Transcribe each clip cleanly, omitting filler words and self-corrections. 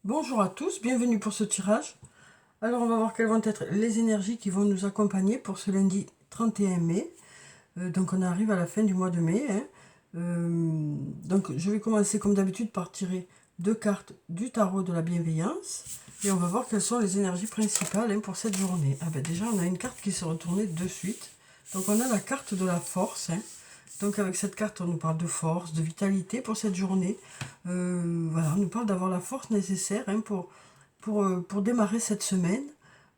Bonjour à tous, bienvenue pour ce tirage. Alors on va voir quelles vont être les énergies qui vont nous accompagner pour ce lundi 31 mai. Donc on arrive à la fin du mois de mai, hein. Donc je vais commencer comme d'habitude par tirer deux cartes du tarot de la bienveillance. Et on va voir quelles sont les énergies principales, hein, pour cette journée. Ah ben déjà on a une carte qui s'est retournée de suite. Donc on a la carte de la force, hein. Donc avec cette carte, on nous parle de force, de vitalité pour cette journée. Voilà, on nous parle d'avoir la force nécessaire, hein, pour démarrer cette semaine.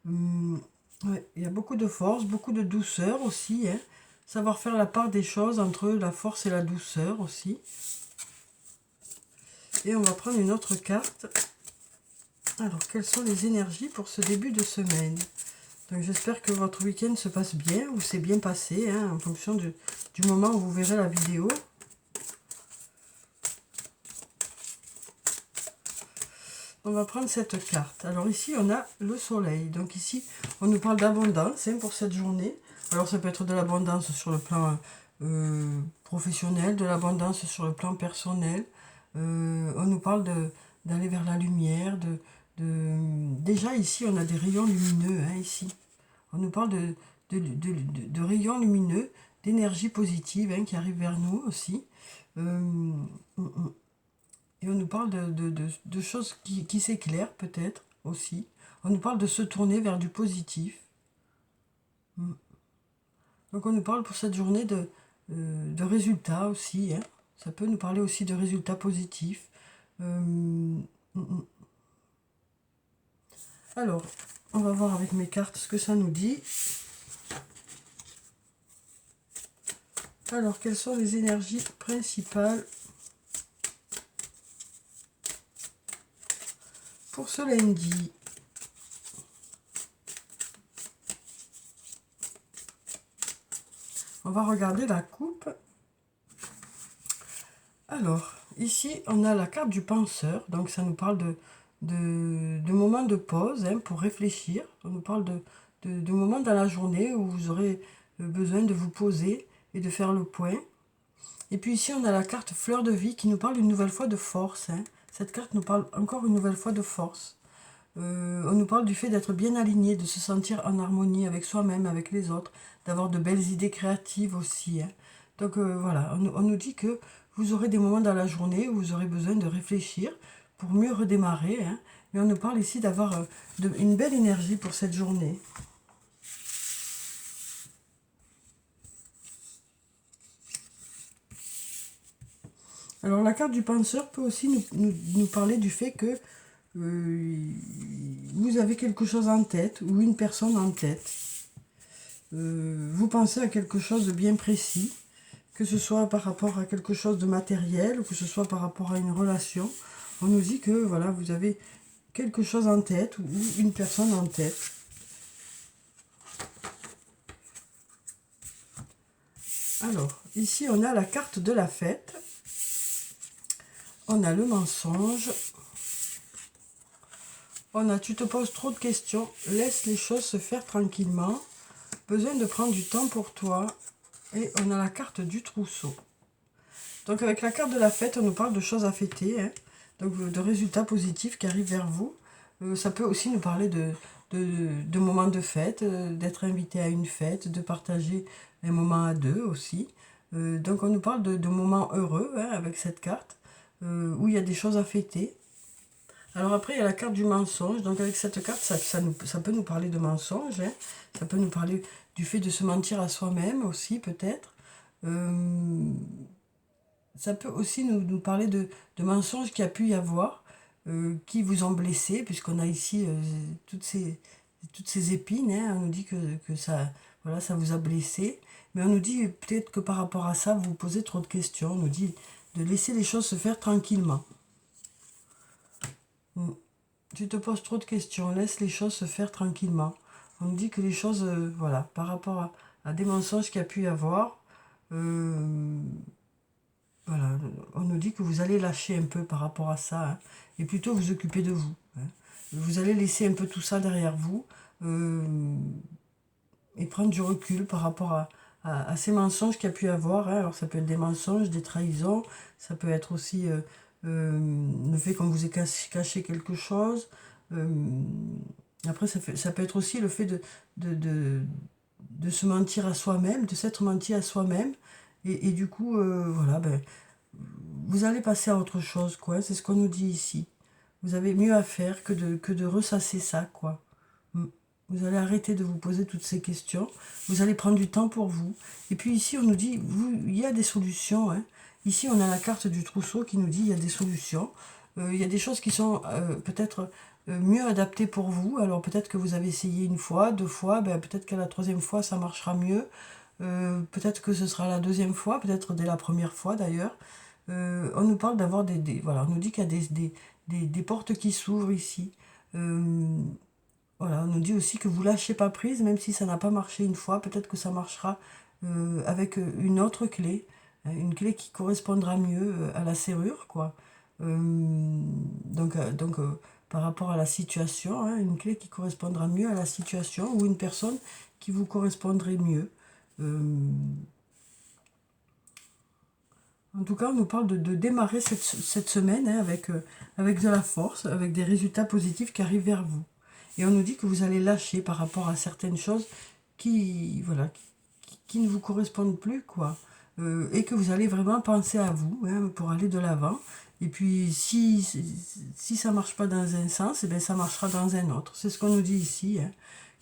Ouais, il y a beaucoup de force, beaucoup de douceur aussi, hein. Savoir faire la part des choses entre la force et la douceur aussi. Et on va prendre une autre carte. Alors, quelles sont les énergies pour ce début de semaine? Donc j'espère que votre week-end se passe bien, ou s'est bien passé, hein, en fonction du moment où vous verrez la vidéo. On va prendre cette carte. Alors ici, on a le soleil. Donc ici, on nous parle d'abondance, hein, pour cette journée. Alors ça peut être de l'abondance sur le plan professionnel, de l'abondance sur le plan personnel. On nous parle d'aller vers la lumière. Déjà ici, on a des rayons lumineux, hein, ici. On nous parle de rayons lumineux, d'énergie positive, hein, qui arrive vers nous aussi. Et on nous parle de choses qui s'éclairent peut-être aussi. On nous parle de se tourner vers du positif. Donc on nous parle pour cette journée de résultats aussi, hein. Ça peut nous parler aussi de résultats positifs. Alors, on va voir avec mes cartes ce que ça nous dit. Alors, quelles sont les énergies principales pour ce lundi? On va regarder la coupe. Alors, ici, on a la carte du penseur. Donc, ça nous parle de moments de pause, hein, pour réfléchir. On nous parle de moments dans la journée où vous aurez besoin de vous poser et de faire le point. Et puis ici, on a la carte fleur de vie qui nous parle une nouvelle fois de force, hein. Cette carte nous parle encore une nouvelle fois de force. On nous parle du fait d'être bien aligné, de se sentir en harmonie avec soi-même, avec les autres, d'avoir de belles idées créatives aussi, hein. Donc voilà, on nous dit que vous aurez des moments dans la journée où vous aurez besoin de réfléchir pour mieux redémarrer, hein. Mais on nous parle ici d'avoir une belle énergie pour cette journée. Alors la carte du penseur peut aussi nous parler du fait que vous avez quelque chose en tête ou une personne en tête. Vous pensez à quelque chose de bien précis, que ce soit par rapport à quelque chose de matériel ou que ce soit par rapport à une relation. On nous dit que voilà, vous avez quelque chose en tête ou une personne en tête. Alors, ici on a la carte de la fête. On a le mensonge. On a tu te poses trop de questions, laisse les choses se faire tranquillement. Besoin de prendre du temps pour toi. Et on a la carte du trousseau. Donc avec la carte de la fête, on nous parle de choses à fêter, hein. Donc de résultats positifs qui arrivent vers vous. Ça peut aussi nous parler de moments de fête, d'être invité à une fête, de partager un moment à deux aussi. Donc on nous parle de moments heureux, hein, avec cette carte, où il y a des choses à fêter. Alors après, il y a la carte du mensonge. Donc avec cette carte, ça peut nous parler de mensonge, hein. Ça peut nous parler du fait de se mentir à soi-même aussi, peut-être. Ça peut aussi nous parler de mensonges qu'il y a pu y avoir, qui vous ont blessé, puisqu'on a ici toutes ces épines, hein. On nous dit que ça, voilà, ça vous a blessé. Mais on nous dit peut-être que par rapport à ça, vous vous posez trop de questions. On nous dit de laisser les choses se faire tranquillement. Tu te poses trop de questions, laisse les choses se faire tranquillement. On nous dit que les choses, voilà, par rapport à des mensonges qu'il y a pu y avoir, voilà, on nous dit que vous allez lâcher un peu par rapport à ça, hein, et plutôt vous occuper de vous, hein. Vous allez laisser un peu tout ça derrière vous, et prendre du recul par rapport à ces mensonges qu'il y a pu y avoir, hein. Alors ça peut être des mensonges, des trahisons, ça peut être aussi le fait qu'on vous ait caché quelque chose. Après, ça peut être aussi le fait de se mentir à soi-même, de s'être menti à soi-même. Et du coup, voilà, ben, vous allez passer à autre chose, quoi. C'est ce qu'on nous dit ici. Vous avez mieux à faire que de ressasser ça, quoi. Mm. Vous allez arrêter de vous poser toutes ces questions. Vous allez prendre du temps pour vous. Et puis ici, on nous dit, il y a des solutions. Hein. Ici, on a la carte du trousseau qui nous dit, il y a des solutions. Il y a des choses qui sont peut-être mieux adaptées pour vous. Alors peut-être que vous avez essayé une fois, deux fois. Ben, peut-être qu'à la troisième fois, ça marchera mieux. Peut-être que ce sera la deuxième fois, peut-être dès la première fois d'ailleurs. On nous parle d'avoir voilà, on nous dit qu'il y a des portes qui s'ouvrent ici. Voilà, on nous dit aussi que vous lâchez pas prise, même si ça n'a pas marché une fois, peut-être que ça marchera avec une autre clé, une clé qui correspondra mieux à la serrure, quoi. Par rapport à la situation, hein, une clé qui correspondra mieux à la situation ou une personne qui vous correspondrait mieux. Euh, En tout cas, on nous parle de démarrer cette semaine hein, avec de la force, avec des résultats positifs qui arrivent vers vous. Et on nous dit que vous allez lâcher par rapport à certaines choses voilà, qui ne vous correspondent plus, quoi. Et que vous allez vraiment penser à vous hein, pour aller de l'avant. Et puis, si ça ne marche pas dans un sens, eh bien, ça marchera dans un autre. C'est ce qu'on nous dit ici. Hein,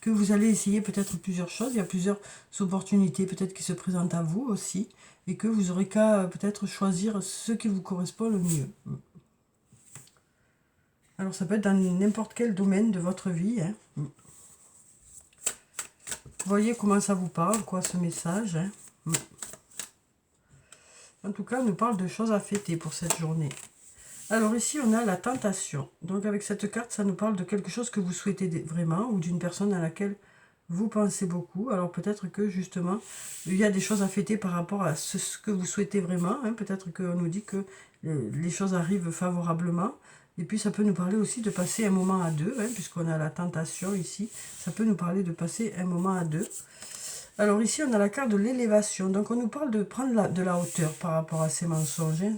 que vous allez essayer peut-être plusieurs choses. Il y a plusieurs opportunités peut-être qui se présentent à vous aussi. Et que vous aurez qu'à peut-être choisir ce qui vous correspond le mieux. Alors, ça peut être dans n'importe quel domaine de votre vie. Hein. Vous voyez comment ça vous parle, quoi, ce message. Hein. En tout cas, on nous parle de choses à fêter pour cette journée. Alors ici, on a la tentation. Donc avec cette carte, ça nous parle de quelque chose que vous souhaitez vraiment ou d'une personne à laquelle vous pensez beaucoup. Alors peut-être que justement, il y a des choses à fêter par rapport à ce que vous souhaitez vraiment. Hein. Peut-être qu'on nous dit que les choses arrivent favorablement. Et puis ça peut nous parler aussi de passer un moment à deux, hein, puisqu'on a la tentation ici. Ça peut nous parler de passer un moment à deux. Alors ici, on a la carte de l'élévation. Donc on nous parle de prendre de la hauteur par rapport à ces mensonges. Hein.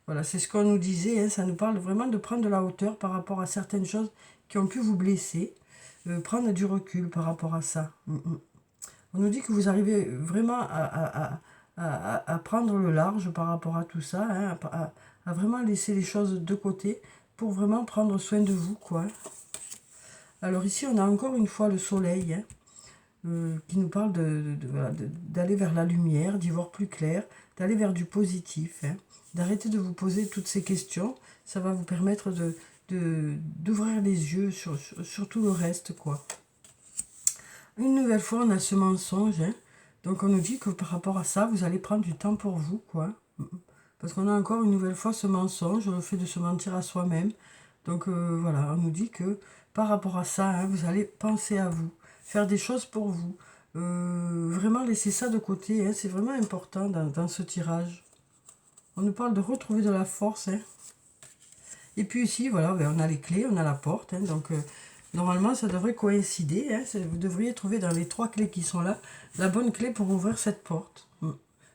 Voilà, c'est ce qu'on nous disait. Hein. Ça nous parle vraiment de prendre de la hauteur par rapport à certaines choses qui ont pu vous blesser. Prendre du recul par rapport à ça. On nous dit que vous arrivez vraiment à prendre le large par rapport à tout ça. Hein, à vraiment laisser les choses de côté pour vraiment prendre soin de vous, quoi. Alors ici, on a encore une fois le soleil. Hein. Qui nous parle d'aller vers la lumière, d'y voir plus clair, d'aller vers du positif, hein, d'arrêter de vous poser toutes ces questions. Ça va vous permettre d'ouvrir les yeux sur tout le reste, quoi. Une nouvelle fois, on a ce mensonge. Hein, donc on nous dit que par rapport à ça, vous allez prendre du temps pour vous, quoi. Parce qu'on a encore une nouvelle fois ce mensonge, le fait de se mentir à soi-même. Donc voilà, on nous dit que par rapport à ça, hein, vous allez penser à vous, faire des choses pour vous. Vraiment laisser ça de côté, hein, c'est vraiment important dans ce tirage. On nous parle de retrouver de la force. Hein. Et puis ici, voilà, ben, on a les clés, on a la porte. Hein, donc normalement, ça devrait coïncider. Hein, vous devriez trouver dans les trois clés qui sont là, la bonne clé pour ouvrir cette porte.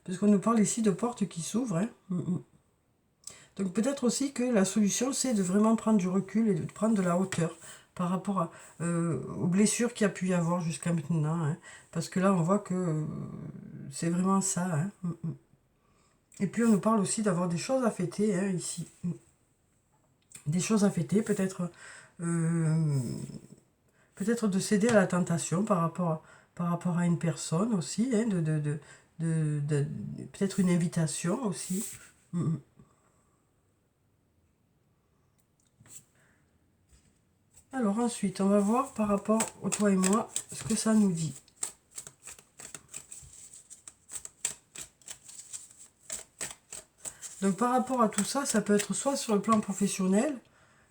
Parce qu'on nous parle ici de portes qui s'ouvrent. Hein. Donc peut-être aussi que la solution, c'est de vraiment prendre du recul et de prendre de la hauteur par rapport aux blessures qu'il y a pu y avoir jusqu'à maintenant. Hein. Parce que là, on voit que c'est vraiment ça. Hein. Et puis on nous parle aussi d'avoir des choses à fêter hein, ici. Des choses à fêter, peut-être de céder à la tentation par rapport à une personne aussi, hein, peut-être une invitation aussi. Alors ensuite, on va voir par rapport au toi et moi, ce que ça nous dit. Donc par rapport à tout ça, ça peut être soit sur le plan professionnel,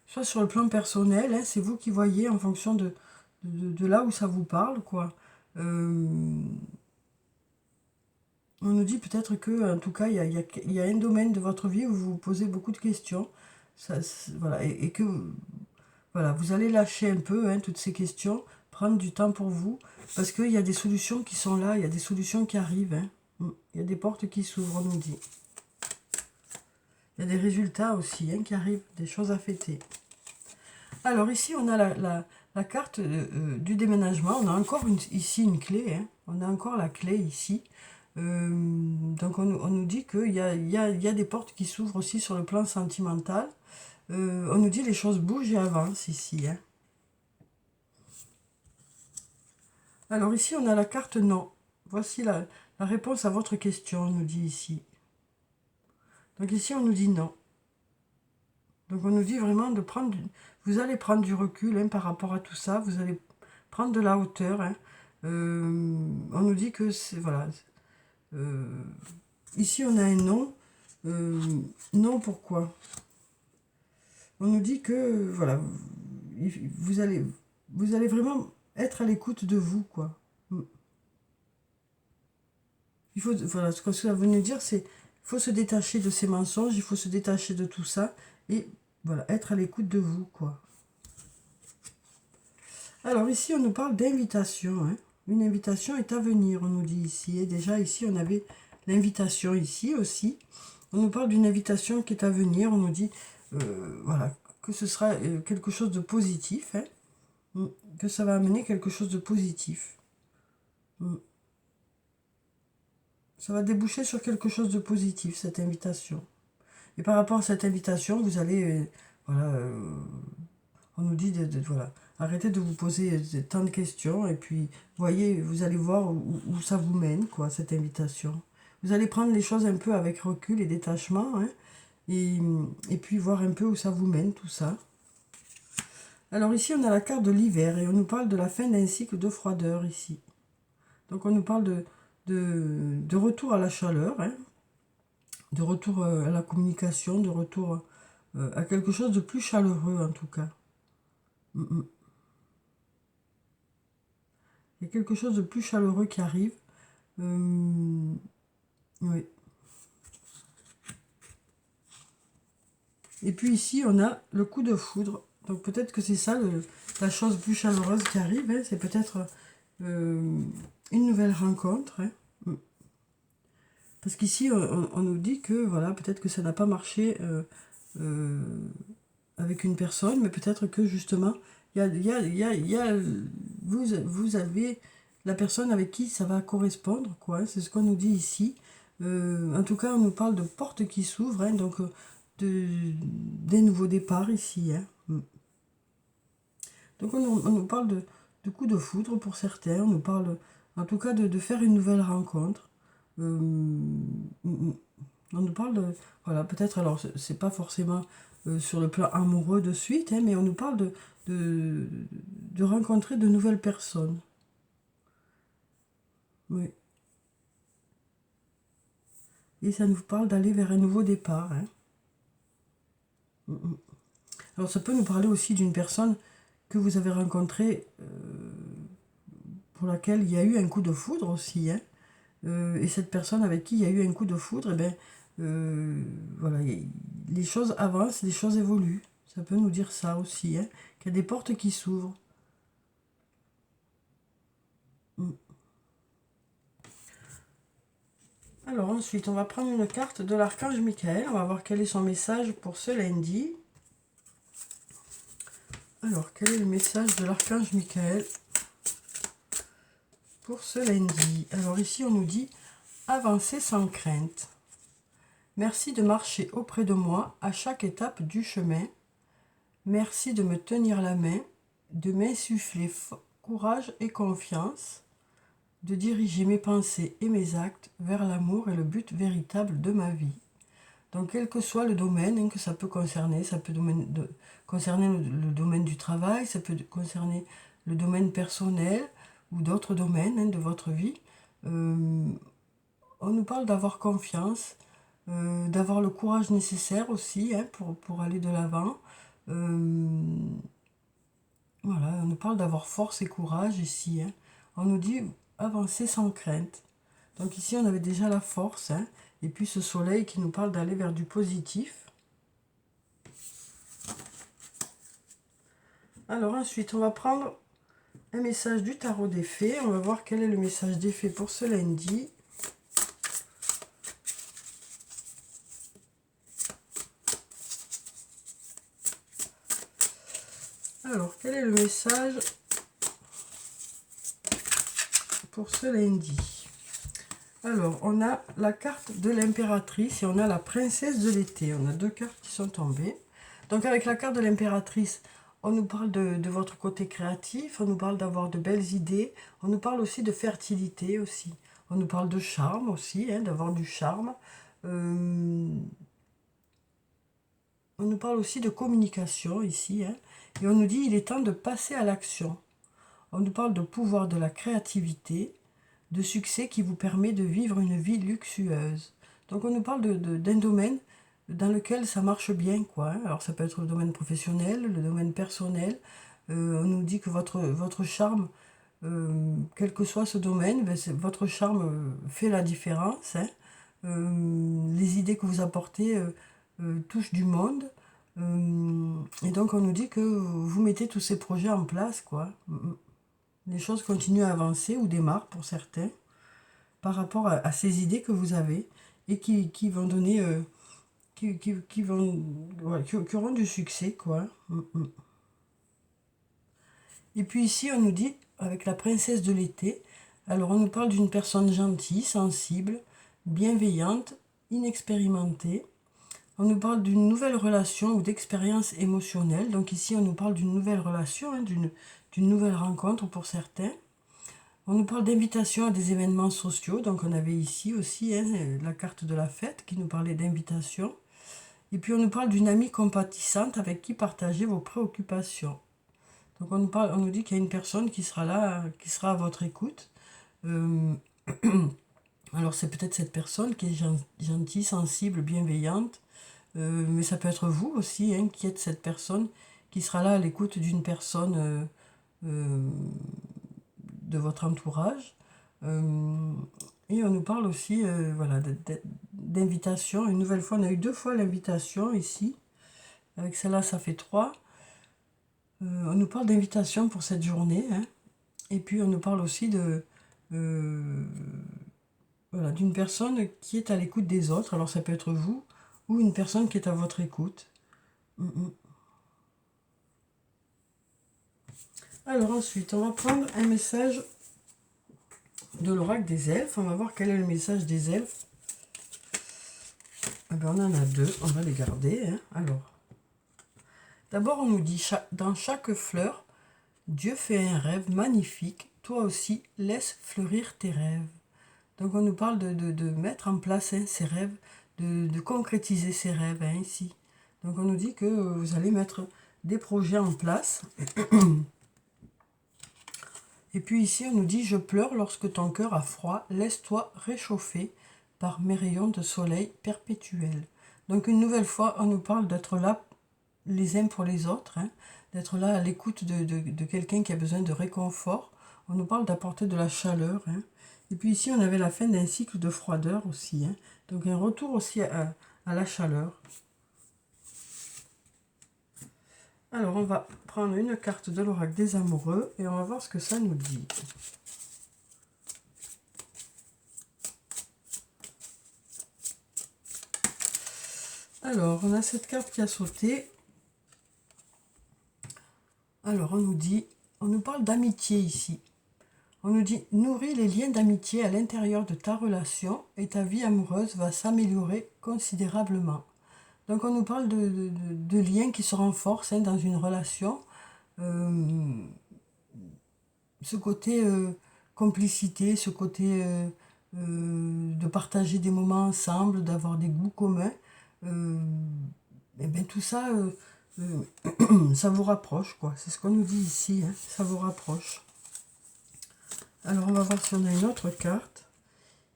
soit sur le plan personnel. Hein, c'est vous qui voyez en fonction de là où ça vous parle, quoi. On nous dit peut-être que, en tout cas, il y a un domaine de votre vie où vous vous posez beaucoup de questions. Ça, voilà, et que voilà, vous allez lâcher un peu hein, toutes ces questions, prendre du temps pour vous, parce qu'il y a des solutions qui sont là, il y a des solutions qui arrivent. Hein. Il y a des portes qui s'ouvrent, on nous dit. Il y a des résultats aussi hein, qui arrivent, des choses à fêter. Alors ici, on a la carte du déménagement. On a encore ici une clé. Hein. On a encore la clé ici. Donc on nous dit qu'il y a des portes qui s'ouvrent aussi sur le plan sentimental. On nous dit les choses bougent et avancent ici. Hein. Alors ici, on a la carte non. Voici la réponse à votre question, on nous dit ici. Donc ici, on nous dit non. Donc on nous dit vraiment de prendre, vous allez prendre du recul hein, par rapport à tout ça, vous allez prendre de la hauteur. Hein. On nous dit que c'est, voilà. Ici, on a un non. Non, pourquoi? On nous dit que, voilà, vous allez vraiment être à l'écoute de vous, quoi. Il faut, voilà, ce que ça veut nous dire, c'est il faut se détacher de ces mensonges, il faut se détacher de tout ça, et voilà, être à l'écoute de vous, quoi. Alors ici, on nous parle d'invitation, hein. Une invitation est à venir, on nous dit ici, et déjà ici, on avait l'invitation ici aussi. On nous parle d'une invitation qui est à venir, on nous dit, voilà, que ce sera quelque chose de positif, hein, que ça va amener quelque chose de positif. Ça va déboucher sur quelque chose de positif, cette invitation. Et par rapport à cette invitation, vous allez, voilà, on nous dit voilà, arrêtez de vous poser tant de questions, et puis, voyez, vous allez voir où ça vous mène, quoi, cette invitation. Vous allez prendre les choses un peu avec recul et détachement, hein, et puis voir un peu où ça vous mène, tout ça. Alors ici, on a la carte de l'hiver, et on nous parle de la fin d'un cycle de froideur, ici. Donc on nous parle de retour à la chaleur, hein, de retour à la communication, de retour à quelque chose de plus chaleureux en tout cas. Il y a quelque chose de plus chaleureux qui arrive. Oui. Et puis ici, on a le coup de foudre. Donc peut-être que c'est ça la chose plus chaleureuse qui arrive. Hein. C'est peut-être une nouvelle rencontre. Hein. Parce qu'ici, on nous dit que voilà, peut-être que ça n'a pas marché avec une personne, mais peut-être que justement, vous avez la personne avec qui ça va correspondre, quoi. C'est ce qu'on nous dit ici. En tout cas, on nous parle de portes qui s'ouvrent, hein, donc des nouveaux départs ici. Hein. Donc on nous parle de coups de foudre pour certains, on nous parle en tout cas de faire une nouvelle rencontre. On nous parle de, voilà, peut-être, alors c'est pas forcément sur le plan amoureux de suite, hein, mais on nous parle de rencontrer de nouvelles personnes. Oui. Et ça nous parle d'aller vers un nouveau départ. Hein. Alors ça peut nous parler aussi d'une personne que vous avez rencontrée, pour laquelle il y a eu un coup de foudre aussi. Hein. Et cette personne avec qui il y a eu un coup de foudre, eh bien, voilà, les choses avancent, les choses évoluent. Ça peut nous dire ça aussi, hein, qu'il y a des portes qui s'ouvrent. Alors ensuite, on va prendre une carte de l'archange Michael. On va voir quel est son message pour ce lundi. Alors, quel est le message de l'archange Michael pour ce lundi? Alors ici, on nous dit « Avancer sans crainte ». Merci de marcher auprès de moi à chaque étape du chemin. Merci de me tenir la main, de m'insuffler courage et confiance, de diriger mes pensées et mes actes vers l'amour et le but véritable de ma vie. Donc, quel que soit le domaine hein, que ça peut concerner, ça peut concerner le domaine du travail, ça peut concerner le domaine personnel ou d'autres domaines hein, de votre vie. On nous parle d'avoir confiance, d'avoir le courage nécessaire aussi hein, pour aller de l'avant. Voilà, on nous parle d'avoir force et courage ici. Hein. On nous dit avancer sans crainte. Donc ici, on avait déjà la force. Hein, et puis ce soleil qui nous parle d'aller vers du positif. Alors ensuite, on va prendre un message du tarot des fées. On va voir quel est le message des fées pour ce lundi. Alors, quel est le message pour ce lundi? Alors, on a la carte de l'impératrice et on a la princesse de l'été. On a deux cartes qui sont tombées. Donc, avec la carte de l'impératrice, on nous parle de votre côté créatif, on nous parle d'avoir de belles idées, on nous parle aussi de fertilité aussi. On nous parle de charme aussi, hein, d'avoir du charme. On nous parle aussi de communication ici, hein, et on nous dit il est temps de passer à l'action. On nous parle de pouvoir de la créativité, de succès qui vous permet de vivre une vie luxueuse. Donc on nous parle d'un domaine dans lequel ça marche bien, quoi, hein. Alors ça peut être le domaine professionnel, le domaine personnel. On nous dit que votre charme, quel que soit ce domaine, ben votre charme fait la différence, hein. Les idées que vous apportez touchent du monde. Et donc on nous dit que vous mettez tous ces projets en place, quoi. Les choses continuent à avancer ou démarrent pour certains par rapport à ces idées que vous avez et qui vont donner, qui vont, ouais, qui auront du succès, quoi. Et puis ici, on nous dit, avec la princesse de l'été, alors on nous parle d'une personne gentille, sensible, bienveillante, inexpérimentée. On nous parle d'une nouvelle relation ou d'expérience émotionnelle. Donc ici, on nous parle d'une nouvelle relation, hein, d'une nouvelle rencontre pour certains. On nous parle d'invitation à des événements sociaux. Donc on avait ici aussi, hein, la carte de la fête qui nous parlait d'invitation. Et puis on nous parle d'une amie compatissante avec qui partager vos préoccupations. Donc on nous dit qu'il y a une personne qui sera là, qui sera à votre écoute. Euh, alors c'est peut-être cette personne qui est gentille, sensible, bienveillante. Mais ça peut être vous aussi, hein, qui êtes cette personne qui sera là à l'écoute d'une personne de votre entourage. Et on nous parle aussi voilà, d'invitation. Une nouvelle fois, on a eu 2 fois l'invitation ici. Avec celle-là, ça fait 3. On nous parle d'invitation pour cette journée, hein. Et puis on nous parle aussi voilà, d'une personne qui est à l'écoute des autres. Alors ça peut être vous ou une personne qui est à votre écoute. Alors ensuite, on va prendre un message de l'oracle des elfes. On va voir quel est le message des elfes. Eh bien, on en a 2, on va les garder, hein. Alors, d'abord on nous dit, dans chaque fleur, Dieu fait un rêve magnifique. Toi aussi, laisse fleurir tes rêves. Donc on nous parle de mettre en place, hein, ces rêves, de concrétiser ces rêves, hein, ici. Donc on nous dit que vous allez mettre des projets en place. Et puis ici on nous dit, je pleure lorsque ton cœur a froid, laisse-toi réchauffer par mes rayons de soleil perpétuels. Donc une nouvelle fois, on nous parle d'être là les uns pour les autres, hein, d'être là à l'écoute de quelqu'un qui a besoin de réconfort. On nous parle d'apporter de la chaleur, hein. Et puis ici, on avait la fin d'un cycle de froideur aussi, hein. Donc un retour aussi à la chaleur. Alors, on va prendre une carte de l'oracle des amoureux et on va voir ce que ça nous dit. Alors, on a cette carte qui a sauté. Alors, on nous parle d'amitié ici. On nous dit, nourris les liens d'amitié à l'intérieur de ta relation et ta vie amoureuse va s'améliorer considérablement. Donc on nous parle de liens qui se renforcent, hein, dans une relation. Ce côté complicité, ce côté de partager des moments ensemble, d'avoir des goûts communs. Et bien tout ça, ça vous rapproche, quoi. C'est ce qu'on nous dit ici, hein, ça vous rapproche. Alors on va voir si on a une autre carte.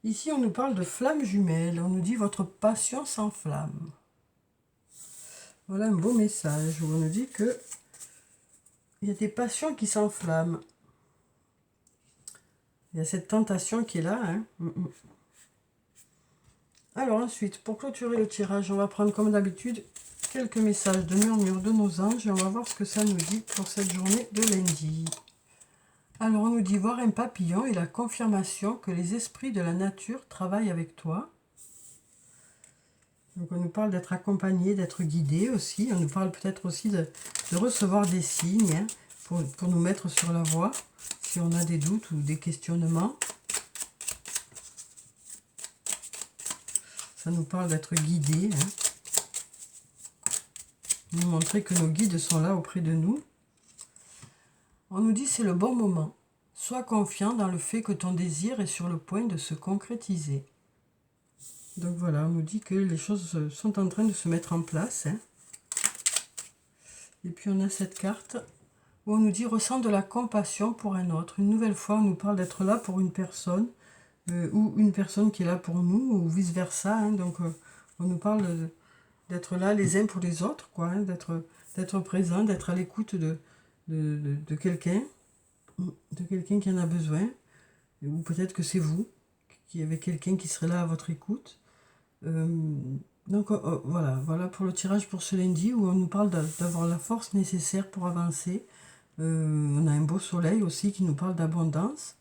Ici on nous parle de flammes jumelles. On nous dit votre passion s'enflamme. Voilà un beau message où on nous dit que il y a des passions qui s'enflamment. Il y a cette tentation qui est là, hein. Alors ensuite, pour clôturer le tirage, on va prendre comme d'habitude quelques messages de murmure de nos anges et on va voir ce que ça nous dit pour cette journée de lundi. Alors on nous dit voir un papillon et la confirmation que les esprits de la nature travaillent avec toi. Donc on nous parle d'être accompagné, d'être guidé aussi. On nous parle peut-être aussi de recevoir des signes, hein, pour nous mettre sur la voie, si on a des doutes ou des questionnements. Ça nous parle d'être guidé, hein. Nous montrer que nos guides sont là auprès de nous. On nous dit c'est le bon moment. Sois confiant dans le fait que ton désir est sur le point de se concrétiser. Donc voilà, on nous dit que les choses sont en train de se mettre en place, hein. Et puis on a cette carte où on nous dit ressens de la compassion pour un autre. Une nouvelle fois, on nous parle d'être là pour une personne, ou une personne qui est là pour nous, ou vice-versa, hein. Donc on nous parle d'être là les uns pour les autres, quoi, hein, d'être présent, d'être à l'écoute de quelqu'un qui en a besoin, ou peut-être que c'est vous qui avez quelqu'un qui serait là à votre écoute. Donc voilà pour le tirage pour ce lundi, où on nous parle d'avoir la force nécessaire pour avancer. On a un beau soleil aussi qui nous parle d'abondance.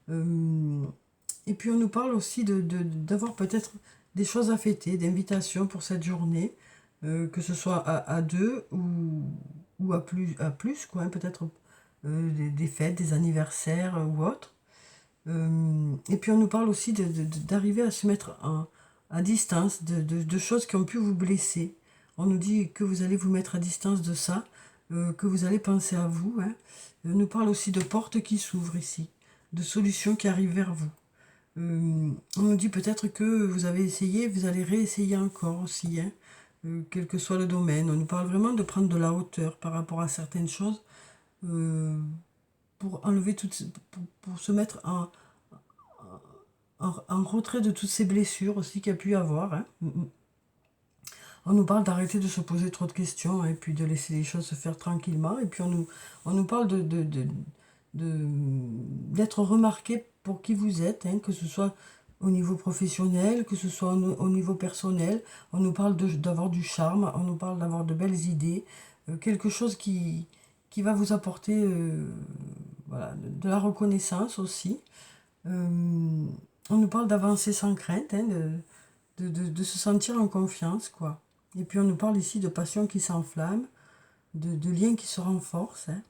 Et puis on nous parle aussi d'avoir peut-être des choses à fêter, d'invitations pour cette journée, que ce soit à deux ou à plus quoi, hein, peut-être des fêtes, des anniversaires ou autres. Et puis on nous parle aussi d'arriver à se mettre à distance de choses qui ont pu vous blesser. On nous dit que vous allez vous mettre à distance de ça, que vous allez penser à vous, hein. On nous parle aussi de portes qui s'ouvrent ici, de solutions qui arrivent vers vous. On nous dit peut-être que vous avez essayé, vous allez réessayer encore aussi, hein, quel que soit le domaine. On nous parle vraiment de prendre de la hauteur par rapport à certaines choses, pour enlever pour se mettre en retrait de toutes ces blessures aussi qu'il y a pu y avoir, hein. On nous parle d'arrêter de se poser trop de questions, hein, et puis de laisser les choses se faire tranquillement. Et puis on nous parle d'être remarqué pour qui vous êtes, hein, que ce soit au niveau professionnel, que ce soit au niveau personnel. On nous parle d'avoir du charme, on nous parle d'avoir de belles idées, quelque chose qui va vous apporter voilà, de la reconnaissance aussi. On nous parle d'avancer sans crainte, hein, de se sentir en confiance, quoi. Et puis on nous parle ici de passion qui s'enflamme, de liens qui se renforcent, hein.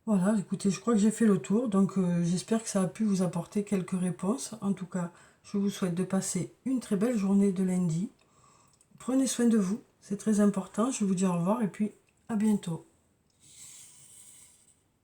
Voilà, écoutez, je crois que j'ai fait le tour, donc j'espère que ça a pu vous apporter quelques réponses. En tout cas, je vous souhaite de passer une très belle journée de lundi. Prenez soin de vous, c'est très important. Je vous dis au revoir et puis à bientôt.